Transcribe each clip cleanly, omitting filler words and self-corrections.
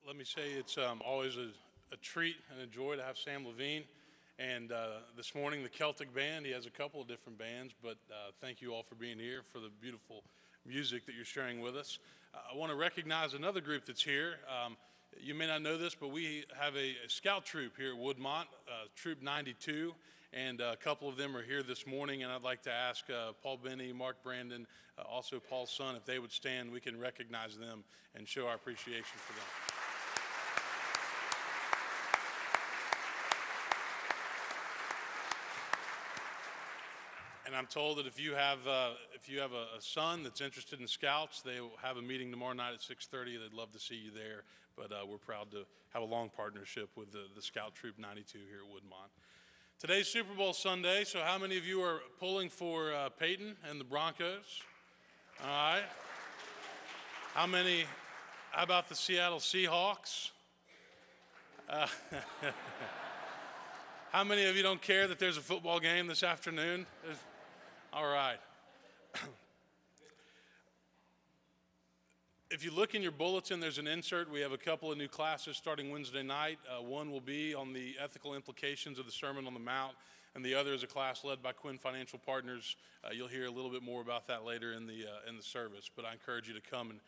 Let me say it's always a treat and a joy to have Sam Levine. And this morning, the Celtic Band, he has a couple of different bands, but thank you all for being here, for the beautiful music that you're sharing with us. I want to recognize another group that's here. You may not know this, but we have a scout troop here at Woodmont, Troop 92, and a couple of them are here this morning, and I'd like to ask Paul Benny, Mark Brandon, also Paul's son, if they would stand, we can recognize them and show our appreciation for them. And I'm told that if you have a son that's interested in Scouts, they will have a meeting tomorrow night at 6:30. They'd love to see you there. But we're proud to have a long partnership with the Scout Troop 92 here at Woodmont. Today's Super Bowl Sunday, so how many of you are pulling for Peyton and the Broncos? All right. How about the Seattle Seahawks? How many of you don't care that there's a football game this afternoon? All right. If you look in your bulletin, there's an insert. We have a couple of new classes starting Wednesday night. One will be on the ethical implications of the Sermon on the Mount, and the other is a class led by Quinn Financial Partners. You'll hear a little bit more about that later in the service, but I encourage you to come and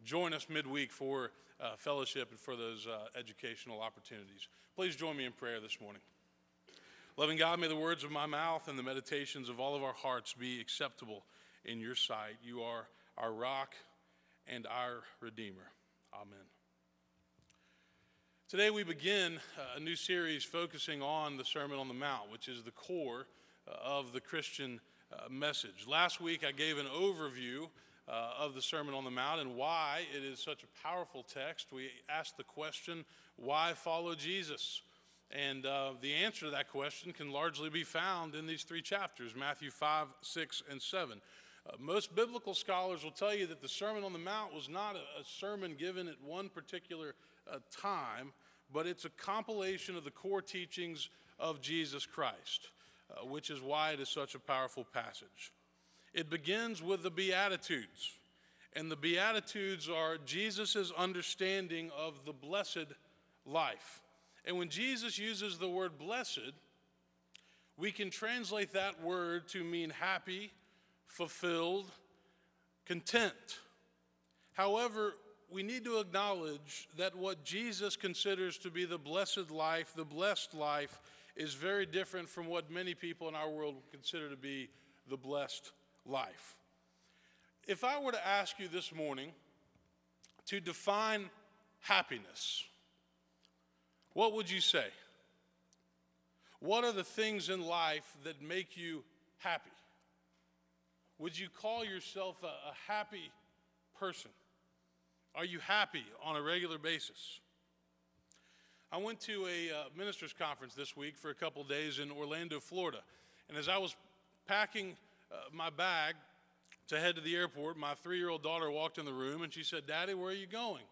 join us midweek for fellowship and for those educational opportunities. Please join me in prayer this morning. Loving God, may the words of my mouth and the meditations of all of our hearts be acceptable in your sight. You are our rock and our Redeemer. Amen. Today we begin a new series focusing on the Sermon on the Mount, which is the core of the Christian message. Last week I gave an overview of the Sermon on the Mount and why it is such a powerful text. We asked the question, why follow Jesus? And the answer to that question can largely be found in these three chapters, Matthew 5, 6, and 7. Most biblical scholars will tell you that the Sermon on the Mount was not a sermon given at one particular time, but it's a compilation of the core teachings of Jesus Christ, which is why it is such a powerful passage. It begins with the Beatitudes, and the Beatitudes are Jesus' understanding of the blessed life. And when Jesus uses the word blessed, we can translate that word to mean happy, fulfilled, content. However, we need to acknowledge that what Jesus considers to be the blessed life, is very different from what many people in our world consider to be the blessed life. If I were to ask you this morning to define happiness, what would you say? What are the things in life that make you happy? Would you call yourself a happy person? Are you happy on a regular basis? I went to a ministers' conference this week for a couple days in Orlando, Florida. And as I was packing my bag to head to the airport, my 3-year-old daughter walked in the room and she said, "Daddy, where are you going?"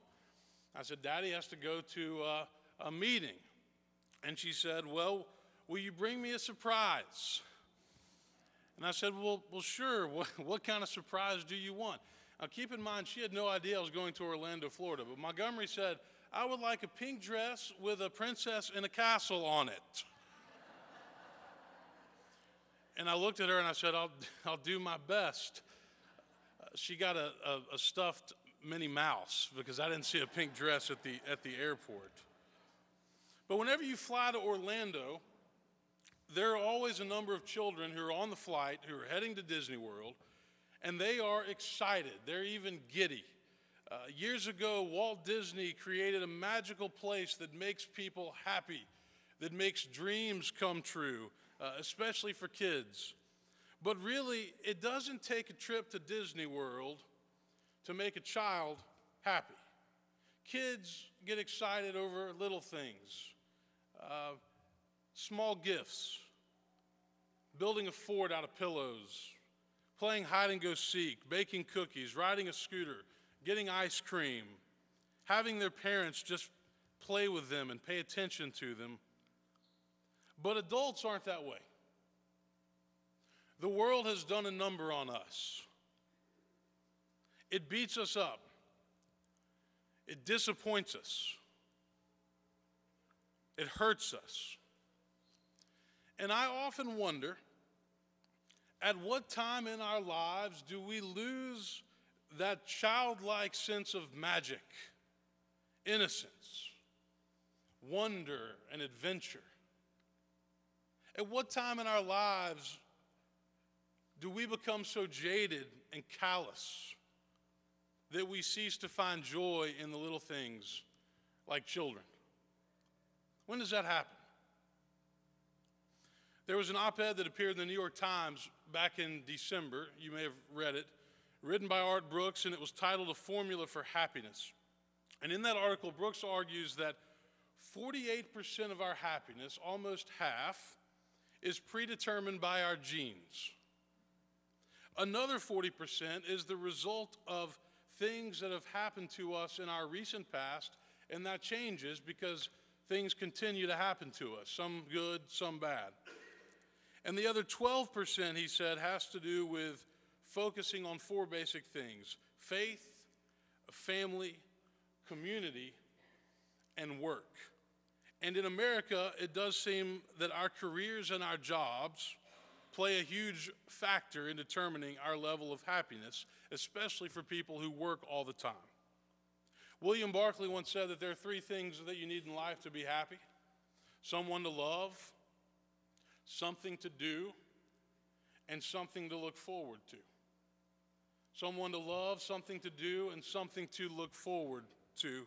I said, "Daddy has to go to a meeting." And she said, "Well, will you bring me a surprise?" And I said, well sure. What kind of surprise do you want? Now, keep in mind, she had no idea I was going to Orlando, Florida. But Montgomery said, "I would like a pink dress with a princess in a castle on it." And I looked at her and I said, I'll do my best. She got a stuffed Minnie Mouse because I didn't see a pink dress at the airport. But whenever you fly to Orlando, there are always a number of children who are on the flight, who are heading to Disney World, and they are excited. They're even giddy. Years ago, Walt Disney created a magical place that makes people happy, that makes dreams come true, especially for kids. But really, it doesn't take a trip to Disney World to make a child happy. Kids get excited over little things. Small gifts, building a fort out of pillows, playing hide and go seek, baking cookies, riding a scooter, getting ice cream, having their parents just play with them and pay attention to them. But adults aren't that way. The world has done a number on us. It beats us up. It disappoints us. It hurts us. And I often wonder, at what time in our lives do we lose that childlike sense of magic, innocence, wonder, and adventure? At what time in our lives do we become so jaded and callous that we cease to find joy in the little things like children? When does that happen? There was an op-ed that appeared in the New York Times back in December. You may have read it, written by Art Brooks, and it was titled "A Formula for Happiness." And in that article, Brooks argues that 48% of our happiness, almost half, is predetermined by our genes. Another 40% is the result of things that have happened to us in our recent past, and that changes because things continue to happen to us, some good, some bad. And the other 12%, he said, has to do with focusing on four basic things: faith, family, community, and work. And in America, it does seem that our careers and our jobs play a huge factor in determining our level of happiness, especially for people who work all the time. William Barclay once said that there are three things that you need in life to be happy: someone to love, something to do, and something to look forward to. Someone to love, something to do, and something to look forward to.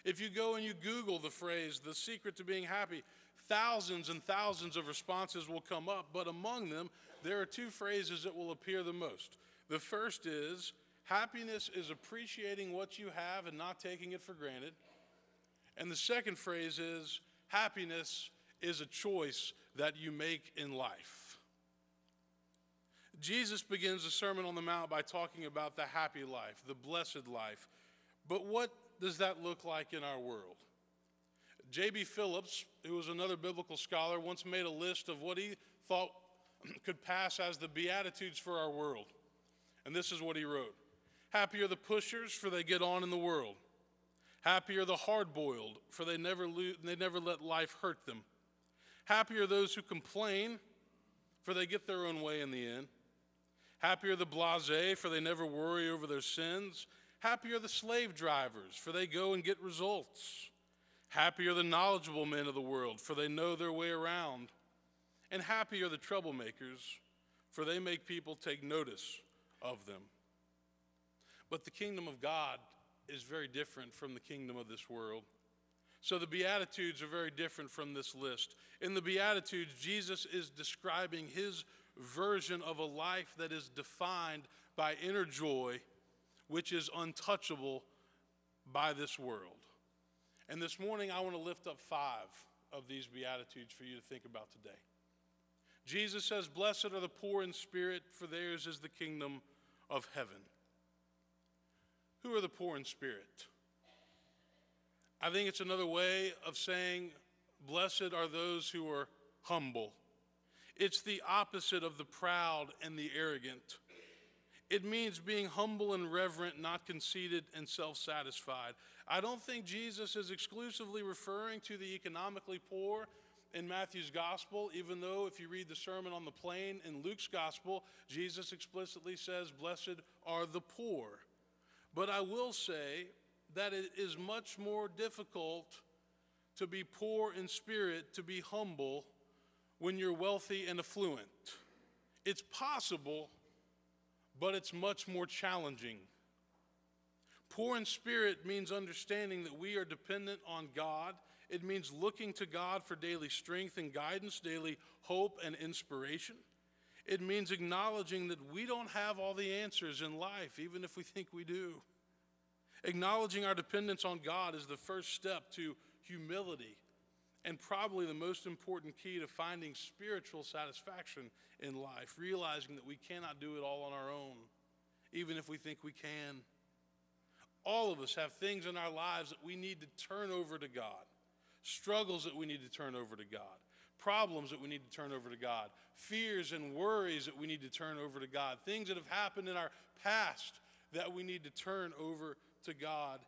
If you go and you Google the phrase, "the secret to being happy," thousands and thousands of responses will come up, but among them, there are two phrases that will appear the most. The first is, happiness is appreciating what you have and not taking it for granted. And the second phrase is, happiness is a choice that you make in life. Jesus begins the Sermon on the Mount by talking about the happy life, the blessed life. But what does that look like in our world? J.B. Phillips, who was another biblical scholar, once made a list of what he thought could pass as the Beatitudes for our world. And this is what he wrote: "Happy are the pushers, for they get on in the world. Happy are the hard-boiled, for they never let life hurt them. Happy are those who complain, for they get their own way in the end. Happy are the blasé, for they never worry over their sins. Happy are the slave drivers, for they go and get results. Happy are the knowledgeable men of the world, for they know their way around. And happy are the troublemakers, for they make people take notice of them." But the kingdom of God is very different from the kingdom of this world. So the Beatitudes are very different from this list. In the Beatitudes, Jesus is describing his version of a life that is defined by inner joy, which is untouchable by this world. And this morning, I want to lift up 5 of these Beatitudes for you to think about today. Jesus says, "Blessed are the poor in spirit, for theirs is the kingdom of heaven." Who are the poor in spirit? I think it's another way of saying, blessed are those who are humble. It's the opposite of the proud and the arrogant. It means being humble and reverent, not conceited and self-satisfied. I don't think Jesus is exclusively referring to the economically poor in Matthew's gospel, even though if you read the Sermon on the Plain in Luke's gospel, Jesus explicitly says, "Blessed are the poor." But I will say that it is much more difficult to be poor in spirit, to be humble, when you're wealthy and affluent. It's possible, but it's much more challenging. Poor in spirit means understanding that we are dependent on God. It means looking to God for daily strength and guidance, daily hope and inspiration. It means acknowledging that we don't have all the answers in life, even if we think we do. Acknowledging our dependence on God is the first step to humility, and probably the most important key to finding spiritual satisfaction in life, realizing that we cannot do it all on our own, even if we think we can. All of us have things in our lives that we need to turn over to God, struggles that we need to turn over to God, problems that we need to turn over to God, fears and worries that we need to turn over to God, things that have happened in our past that we need to turn over to God.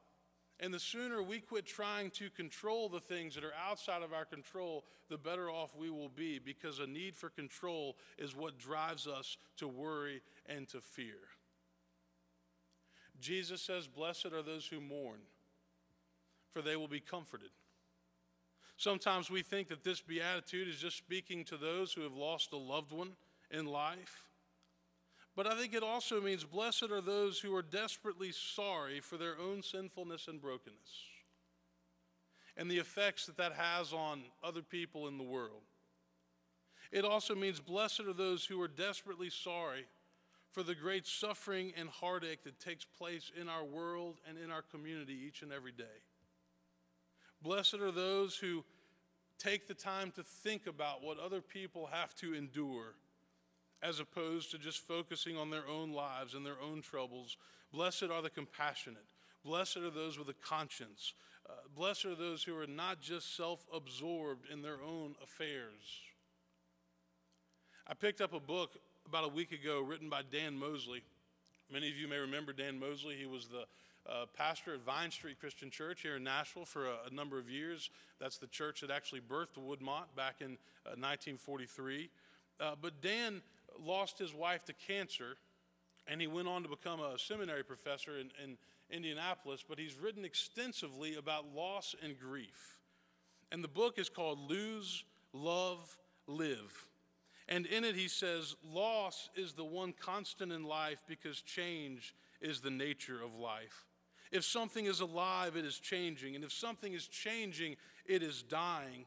And the sooner we quit trying to control the things that are outside of our control, the better off we will be, because a need for control is what drives us to worry and to fear. Jesus says, "Blessed are those who mourn, for they will be comforted." Sometimes we think that this beatitude is just speaking to those who have lost a loved one in life. But I think it also means blessed are those who are desperately sorry for their own sinfulness and brokenness and the effects that that has on other people in the world. It also means blessed are those who are desperately sorry for the great suffering and heartache that takes place in our world and in our community each and every day. Blessed are those who take the time to think about what other people have to endure, as opposed to just focusing on their own lives and their own troubles. Blessed are the compassionate. Blessed are those with a conscience. Blessed are those who are not just self-absorbed in their own affairs. I picked up a book about a week ago written by Dan Mosley. Many of you may remember Dan Mosley. He was the pastor at Vine Street Christian Church here in Nashville for a number of years. That's the church that actually birthed Woodmont back in 1943. But Dan lost his wife to cancer, and he went on to become a seminary professor in Indianapolis, but he's written extensively about loss and grief. And the book is called Lose, Love, Live. And in it he says, loss is the one constant in life because change is the nature of life. If something is alive, it is changing. And if something is changing, it is dying.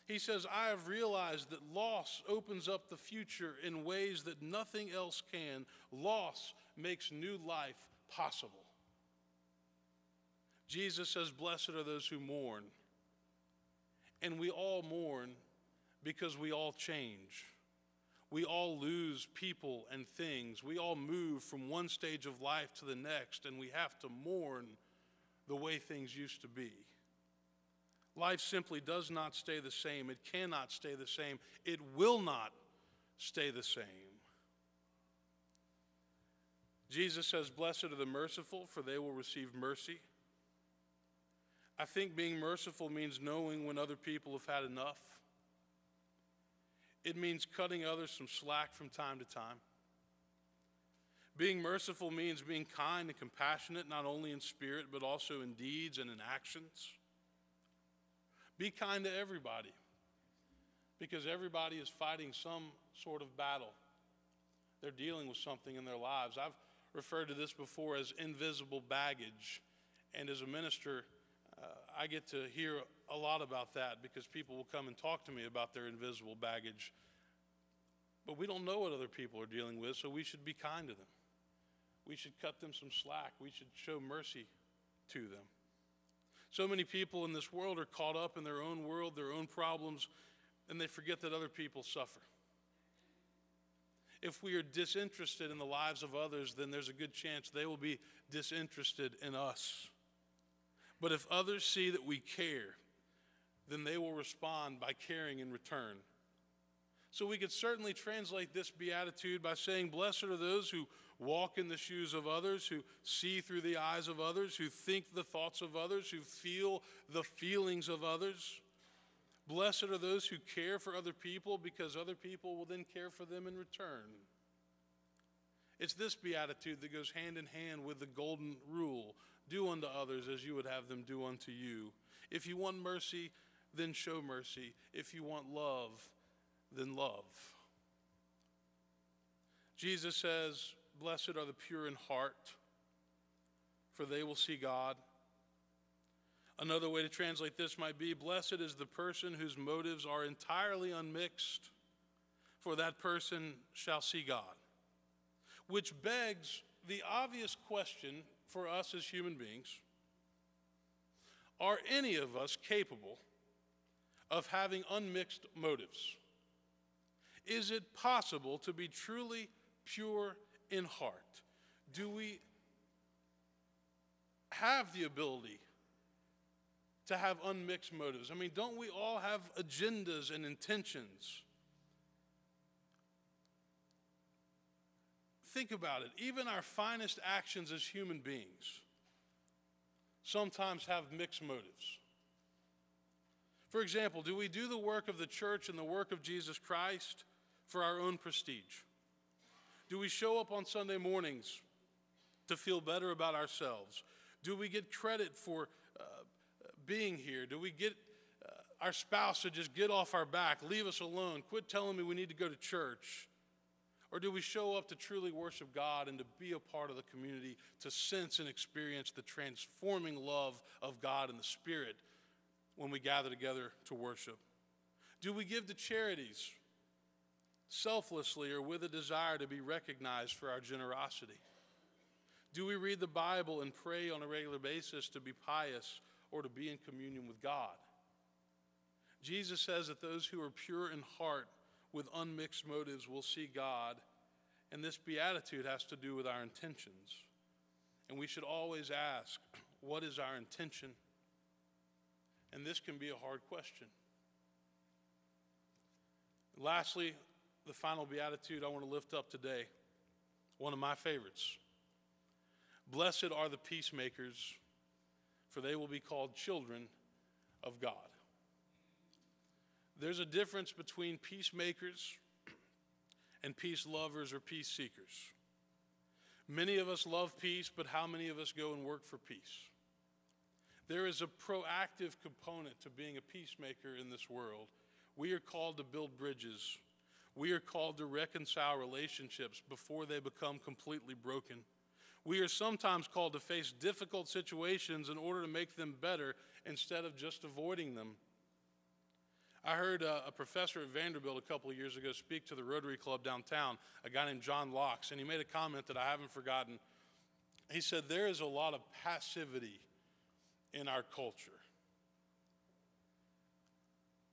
He says, I have realized that loss opens up the future in ways that nothing else can. Loss makes new life possible. Jesus says, blessed are those who mourn. And we all mourn because we all change. We all lose people and things. We all move from one stage of life to the next, and we have to mourn the way things used to be. Life simply does not stay the same. It cannot stay the same. It will not stay the same. Jesus says, blessed are the merciful, for they will receive mercy. I think being merciful means knowing when other people have had enough. It means cutting others some slack from time to time. Being merciful means being kind and compassionate, not only in spirit, but also in deeds and in actions. Be kind to everybody, because everybody is fighting some sort of battle. They're dealing with something in their lives. I've referred to this before as invisible baggage, and as a minister, I get to hear a lot about that because people will come and talk to me about their invisible baggage. But we don't know what other people are dealing with, so we should be kind to them. We should cut them some slack. We should show mercy to them. So many people in this world are caught up in their own world, their own problems, and they forget that other people suffer. If we are disinterested in the lives of others, then there's a good chance they will be disinterested in us. But if others see that we care, then they will respond by caring in return. So we could certainly translate this beatitude by saying, blessed are those who walk in the shoes of others, who see through the eyes of others, who think the thoughts of others, who feel the feelings of others. Blessed are those who care for other people, because other people will then care for them in return. It's this beatitude that goes hand in hand with the golden rule. Do unto others as you would have them do unto you. If you want mercy, then show mercy. If you want love, then love. Jesus says, blessed are the pure in heart, for they will see God. Another way to translate this might be, blessed is the person whose motives are entirely unmixed, for that person shall see God. Which begs the obvious question for us as human beings: are any of us capable of having unmixed motives? Is it possible to be truly pure in heart? Do we have the ability to have unmixed motives? I mean, don't we all have agendas and intentions? Think about it. Even our finest actions as human beings sometimes have mixed motives. For example, do we do the work of the church and the work of Jesus Christ for our own prestige? Do we show up on Sunday mornings to feel better about ourselves? Do we get credit for being here? Do we get our spouse to just get off our back, leave us alone, quit telling me we need to go to church? Or do we show up to truly worship God and to be a part of the community, to sense and experience the transforming love of God and the Spirit when we gather together to worship? Do we give to charities selflessly or with a desire to be recognized for our generosity? Do we read the Bible and pray on a regular basis to be pious or to be in communion with God? Jesus says that those who are pure in heart with unmixed motives will see God, and this beatitude has to do with our intentions. And we should always ask, what is our intention? And this can be a hard question. Lastly, the final beatitude I want to lift up today, one of my favorites. Blessed are the peacemakers, for they will be called children of God. There's a difference between peacemakers and peace lovers or peace seekers. Many of us love peace, but how many of us go and work for peace? There is a proactive component to being a peacemaker in this world. We are called to build bridges. We are called to reconcile relationships before they become completely broken. We are sometimes called to face difficult situations in order to make them better instead of just avoiding them. I heard a professor at Vanderbilt a couple of years ago speak to the Rotary Club downtown, a guy named John Locks, and he made a comment that I haven't forgotten. He said, there is a lot of passivity in our culture.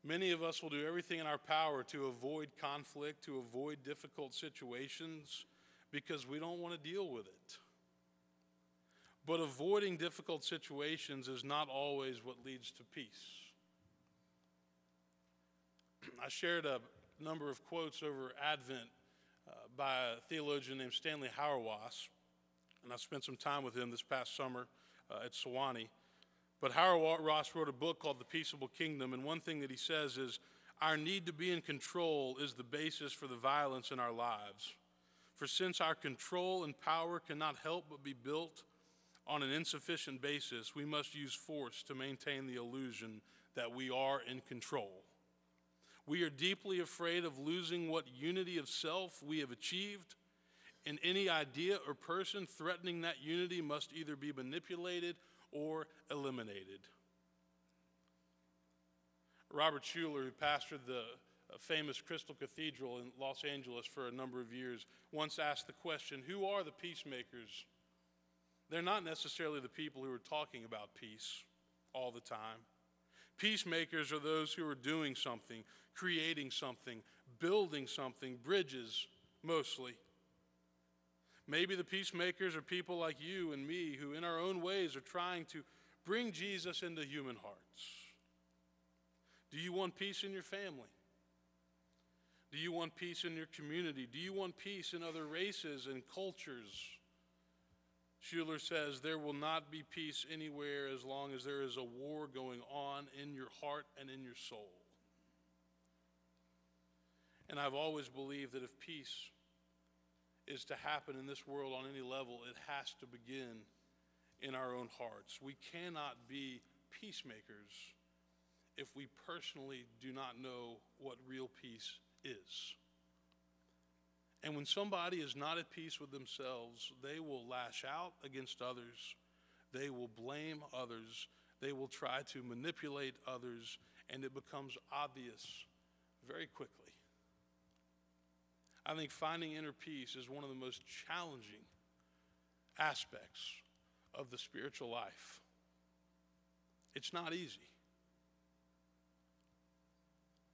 Many of us will do everything in our power to avoid conflict, to avoid difficult situations, because we don't want to deal with it. But avoiding difficult situations is not always what leads to peace. I shared a number of quotes over Advent by a theologian named Stanley Hauerwas, and I spent some time with him this past summer at Sewanee. But Hauerwas wrote a book called The Peaceable Kingdom, and one thing that he says is, our need to be in control is the basis for the violence in our lives. For since our control and power cannot help but be built on an insufficient basis, we must use force to maintain the illusion that we are in control. We are deeply afraid of losing what unity of self we have achieved, and any idea or person threatening that unity must either be manipulated or eliminated. Robert Schuller, who pastored the famous Crystal Cathedral in Los Angeles for a number of years, once asked the question, who are the peacemakers? They're not necessarily the people who are talking about peace all the time. Peacemakers are those who are doing something, creating something, building something, bridges mostly. Maybe the peacemakers are people like you and me who in our own ways are trying to bring Jesus into human hearts. Do you want peace in your family? Do you want peace in your community? Do you want peace in other races and cultures? Schuller says there will not be peace anywhere as long as there is a war going on in your heart and in your soul. And I've always believed that if peace is to happen in this world on any level, it has to begin in our own hearts. We cannot be peacemakers if we personally do not know what real peace is. And when somebody is not at peace with themselves, they will lash out against others. They will blame others. They will try to manipulate others, and it becomes obvious very quickly. I think finding inner peace is one of the most challenging aspects of the spiritual life. It's not easy.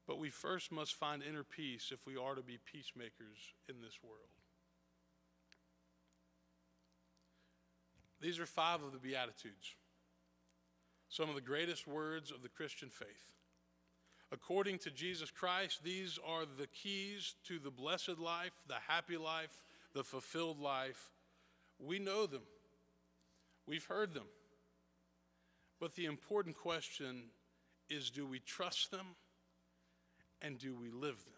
But we first must find inner peace if we are to be peacemakers in this world. These are 5 of the Beatitudes, some of the greatest words of the Christian faith. According to Jesus Christ, these are the keys to the blessed life, the happy life, the fulfilled life. We know them. We've heard them. But the important question is, do we trust them and do we live them?